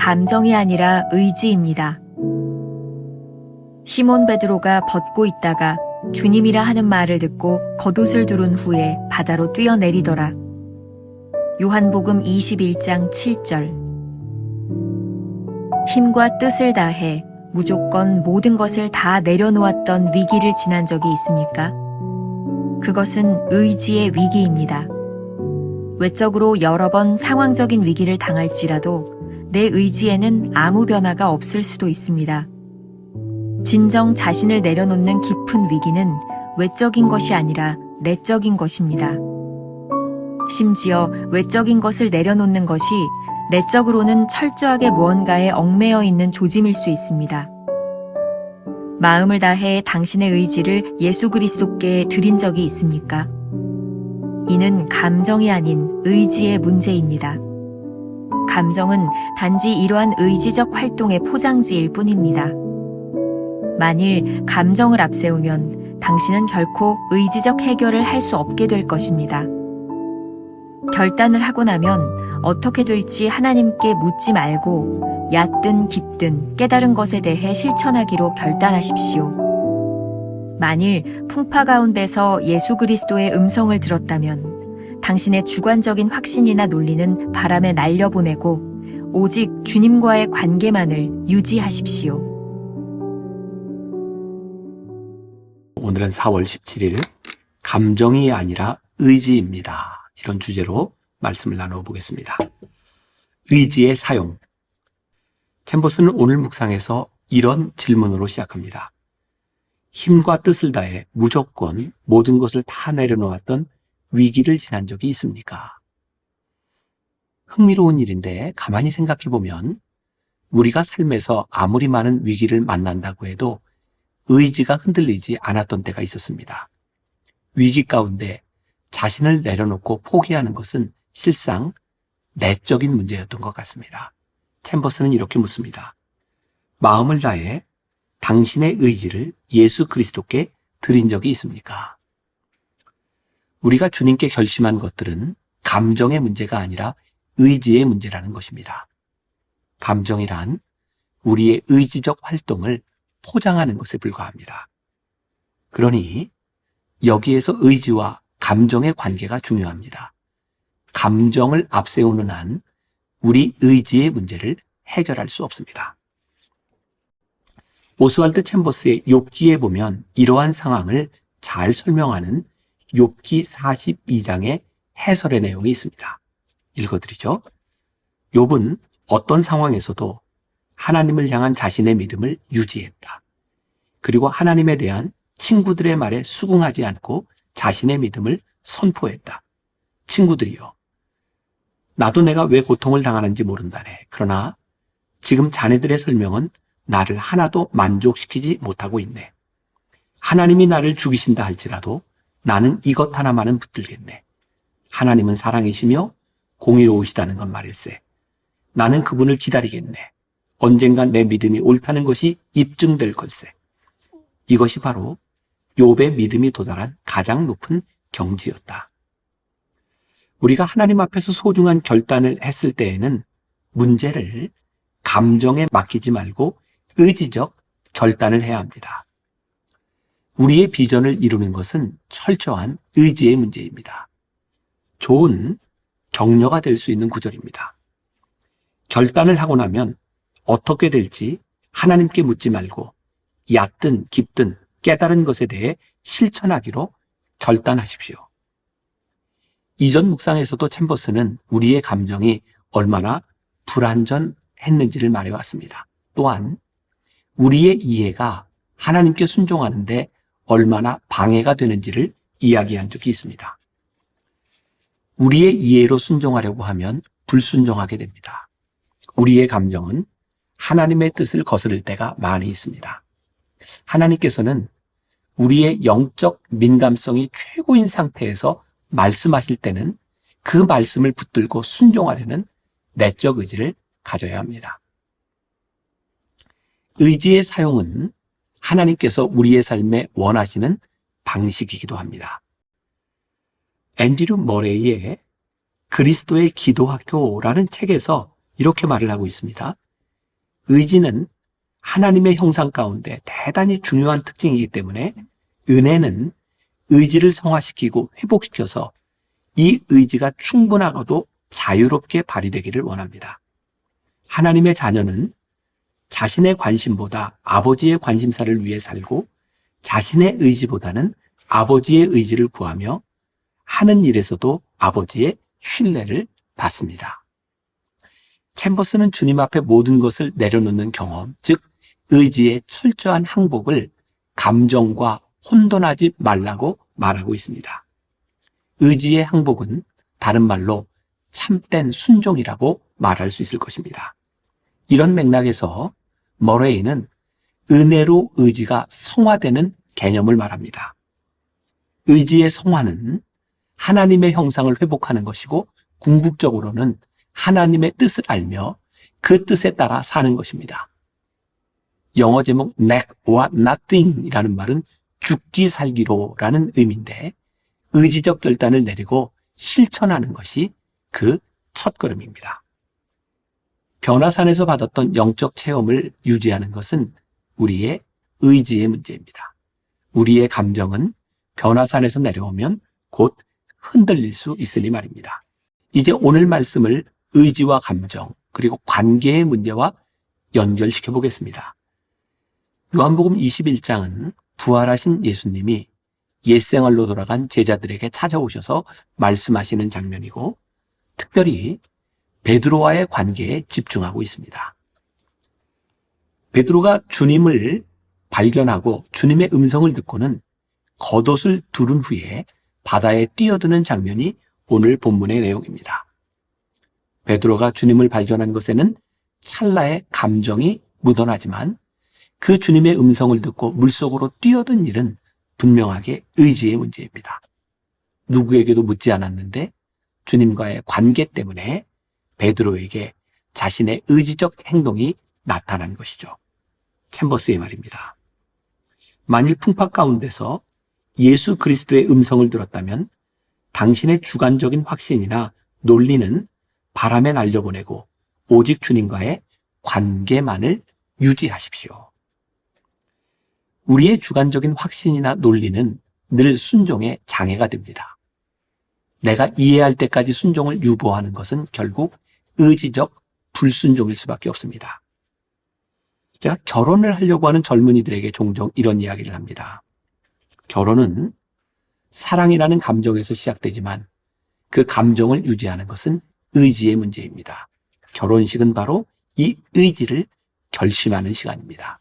감정이 아니라 의지입니다. 시몬 베드로가 벗고 있다가 주님이라 하는 말을 듣고 겉옷을 두른 후에 바다로 뛰어내리더라. 요한복음 21장 7절. 힘과 뜻을 다해 무조건 모든 것을 다 내려놓았던 위기를 지난 적이 있습니까? 그것은 의지의 위기입니다. 외적으로 여러 번 상황적인 위기를 당할지라도 내 의지에는 아무 변화가 없을 수도 있습니다. 진정 자신을 내려놓는 깊은 위기는 외적인 것이 아니라 내적인 것입니다. 심지어 외적인 것을 내려놓는 것이 내적으로는 철저하게 무언가에 얽매여 있는 조짐일 수 있습니다. 마음을 다해 당신의 의지를 예수 그리스도께 드린 적이 있습니까? 이는 감정이 아닌 의지의 문제입니다. 감정은 단지 이러한 의지적 활동의 포장지일 뿐입니다. 만일 감정을 앞세우면 당신은 결코 의지적 해결을 할 수 없게 될 것입니다. 결단을 하고 나면 어떻게 될지 하나님께 묻지 말고 얕든 깊든 깨달은 것에 대해 실천하기로 결단하십시오. 만일 풍파 가운데서 예수 그리스도의 음성을 들었다면 당신의 주관적인 확신이나 논리는 바람에 날려보내고 오직 주님과의 관계만을 유지하십시오. 오늘은 4월 17일 감정이 아니라 의지입니다. 이런 주제로 말씀을 나눠보겠습니다. 의지의 사용. 챔버스는 오늘 묵상에서 이런 질문으로 시작합니다. 힘과 뜻을 다해 무조건 모든 것을 다 내려놓았던 위기를 지난 적이 있습니까? 흥미로운 일인데 가만히 생각해보면 우리가 삶에서 아무리 많은 위기를 만난다고 해도 의지가 흔들리지 않았던 때가 있었습니다. 위기 가운데 자신을 내려놓고 포기하는 것은 실상 내적인 문제였던 것 같습니다. 챔버스는 이렇게 묻습니다. 마음을 다해 당신의 의지를 예수 그리스도께 드린 적이 있습니까? 우리가 주님께 결심한 것들은 감정의 문제가 아니라 의지의 문제라는 것입니다. 감정이란 우리의 의지적 활동을 포장하는 것에 불과합니다. 그러니 여기에서 의지와 감정의 관계가 중요합니다. 감정을 앞세우는 한 우리 의지의 문제를 해결할 수 없습니다. 오스왈드 챔버스의 욥기에 보면 이러한 상황을 잘 설명하는 욥기 42장의 해설의 내용이 있습니다. 읽어드리죠. 욥은 어떤 상황에서도 하나님을 향한 자신의 믿음을 유지했다. 그리고 하나님에 대한 친구들의 말에 수긍하지 않고 자신의 믿음을 선포했다. 친구들이여, 나도 내가 왜 고통을 당하는지 모른다네. 그러나 지금 자네들의 설명은 나를 하나도 만족시키지 못하고 있네. 하나님이 나를 죽이신다 할지라도 나는 이것 하나만은 붙들겠네. 하나님은 사랑이시며 공의로우시다는 건 말일세. 나는 그분을 기다리겠네. 언젠간 내 믿음이 옳다는 것이 입증될 걸세. 이것이 바로 욥의 믿음이 도달한 가장 높은 경지였다. 우리가 하나님 앞에서 소중한 결단을 했을 때에는 문제를 감정에 맡기지 말고 의지적 결단을 해야 합니다. 우리의 비전을 이루는 것은 철저한 의지의 문제입니다. 좋은 격려가 될 수 있는 구절입니다. 결단을 하고 나면 어떻게 될지 하나님께 묻지 말고 얕든 깊든 깨달은 것에 대해 실천하기로 결단하십시오. 이전 묵상에서도 챔버스는 우리의 감정이 얼마나 불완전했는지를 말해왔습니다. 또한 우리의 이해가 하나님께 순종하는데 얼마나 방해가 되는지를 이야기한 적이 있습니다. 우리의 이해로 순종하려고 하면 불순종하게 됩니다. 우리의 감정은 하나님의 뜻을 거스를 때가 많이 있습니다. 하나님께서는 우리의 영적 민감성이 최고인 상태에서 말씀하실 때는 그 말씀을 붙들고 순종하려는 내적 의지를 가져야 합니다. 의지의 사용은 하나님께서 우리의 삶에 원하시는 방식이기도 합니다. 앤드류 머레이의 그리스도의 기도학교라는 책에서 이렇게 말을 하고 있습니다. 의지는 하나님의 형상 가운데 대단히 중요한 특징이기 때문에 은혜는 의지를 성화시키고 회복시켜서 이 의지가 충분하고도 자유롭게 발휘되기를 원합니다. 하나님의 자녀는 자신의 관심보다 아버지의 관심사를 위해 살고 자신의 의지보다는 아버지의 의지를 구하며 하는 일에서도 아버지의 신뢰를 받습니다. 챔버스는 주님 앞에 모든 것을 내려놓는 경험, 즉 의지의 철저한 항복을 감정과 혼돈하지 말라고 말하고 있습니다. 의지의 항복은 다른 말로 참된 순종이라고 말할 수 있을 것입니다. 이런 맥락에서 머레이는 은혜로 의지가 성화되는 개념을 말합니다. 의지의 성화는 하나님의 형상을 회복하는 것이고 궁극적으로는 하나님의 뜻을 알며 그 뜻에 따라 사는 것입니다. 영어 제목 neck or nothing이라는 말은 죽기 살기로라는 의미인데 의지적 결단을 내리고 실천하는 것이 그 첫걸음입니다. 변화산에서 받았던 영적 체험을 유지하는 것은 우리의 의지의 문제입니다. 우리의 감정은 변화산에서 내려오면 곧 흔들릴 수 있으니 말입니다. 이제 오늘 말씀을 의지와 감정 그리고 관계의 문제와 연결시켜 보겠습니다. 요한복음 21장은 부활하신 예수님이 옛생활로 돌아간 제자들에게 찾아오셔서 말씀하시는 장면이고 특별히 베드로와의 관계에 집중하고 있습니다. 베드로가 주님을 발견하고 주님의 음성을 듣고는 겉옷을 두른 후에 바다에 뛰어드는 장면이 오늘 본문의 내용입니다. 베드로가 주님을 발견한 것에는 찰나의 감정이 묻어나지만 그 주님의 음성을 듣고 물속으로 뛰어든 일은 분명하게 의지의 문제입니다. 누구에게도 묻지 않았는데 주님과의 관계 때문에 베드로에게 자신의 의지적 행동이 나타난 것이죠. 챔버스의 말입니다. 만일 풍파 가운데서 예수 그리스도의 음성을 들었다면 당신의 주관적인 확신이나 논리는 바람에 날려보내고 오직 주님과의 관계만을 유지하십시오. 우리의 주관적인 확신이나 논리는 늘 순종에 장애가 됩니다. 내가 이해할 때까지 순종을 유보하는 것은 결국 의지적 불순종일 수밖에 없습니다. 제가 결혼을 하려고 하는 젊은이들에게 종종 이런 이야기를 합니다. 결혼은 사랑이라는 감정에서 시작되지만 그 감정을 유지하는 것은 의지의 문제입니다. 결혼식은 바로 이 의지를 결심하는 시간입니다.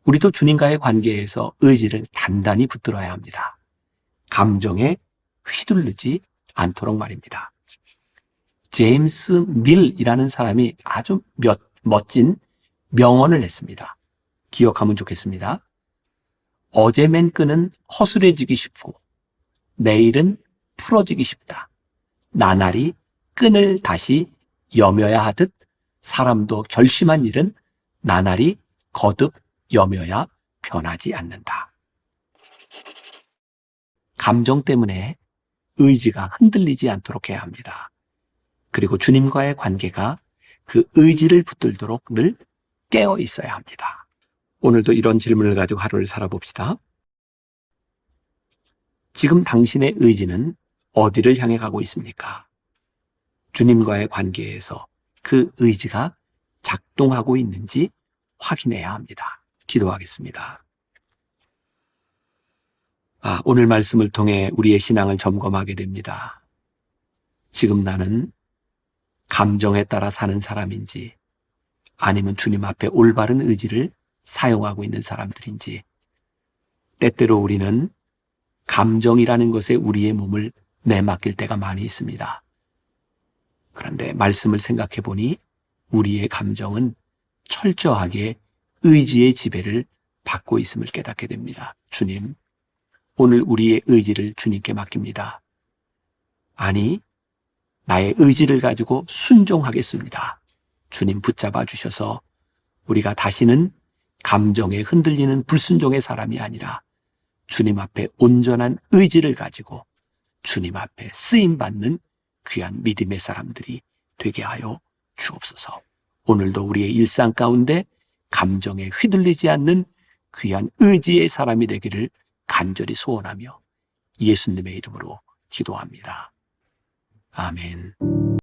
우리도 주님과의 관계에서 의지를 단단히 붙들어야 합니다. 감정에 휘둘르지 않도록 말입니다. 제임스 밀이라는 사람이 아주 멋진 명언을 했습니다. 기억하면 좋겠습니다. 어제 맨 끈은 허술해지기 쉽고 내일은 풀어지기 쉽다. 나날이 끈을 다시 여며야 하듯 사람도 결심한 일은 나날이 거듭 여며야 변하지 않는다. 감정 때문에 의지가 흔들리지 않도록 해야 합니다. 그리고 주님과의 관계가 그 의지를 붙들도록 늘 깨어 있어야 합니다. 오늘도 이런 질문을 가지고 하루를 살아봅시다. 지금 당신의 의지는 어디를 향해 가고 있습니까? 주님과의 관계에서 그 의지가 작동하고 있는지 확인해야 합니다. 기도하겠습니다. 오늘 말씀을 통해 우리의 신앙을 점검하게 됩니다. 지금 나는 감정에 따라 사는 사람인지 아니면 주님 앞에 올바른 의지를 사용하고 있는 사람들인지 때때로 우리는 감정이라는 것에 우리의 몸을 내맡길 때가 많이 있습니다. 그런데 말씀을 생각해 보니 우리의 감정은 철저하게 의지의 지배를 받고 있음을 깨닫게 됩니다. 주님, 오늘 우리의 의지를 주님께 맡깁니다. 아니, 나의 의지를 가지고 순종하겠습니다. 주님 붙잡아 주셔서 우리가 다시는 감정에 흔들리는 불순종의 사람이 아니라 주님 앞에 온전한 의지를 가지고 주님 앞에 쓰임받는 귀한 믿음의 사람들이 되게 하여 주옵소서. 오늘도 우리의 일상 가운데 감정에 휘둘리지 않는 귀한 의지의 사람이 되기를 간절히 소원하며 예수님의 이름으로 기도합니다. 아멘.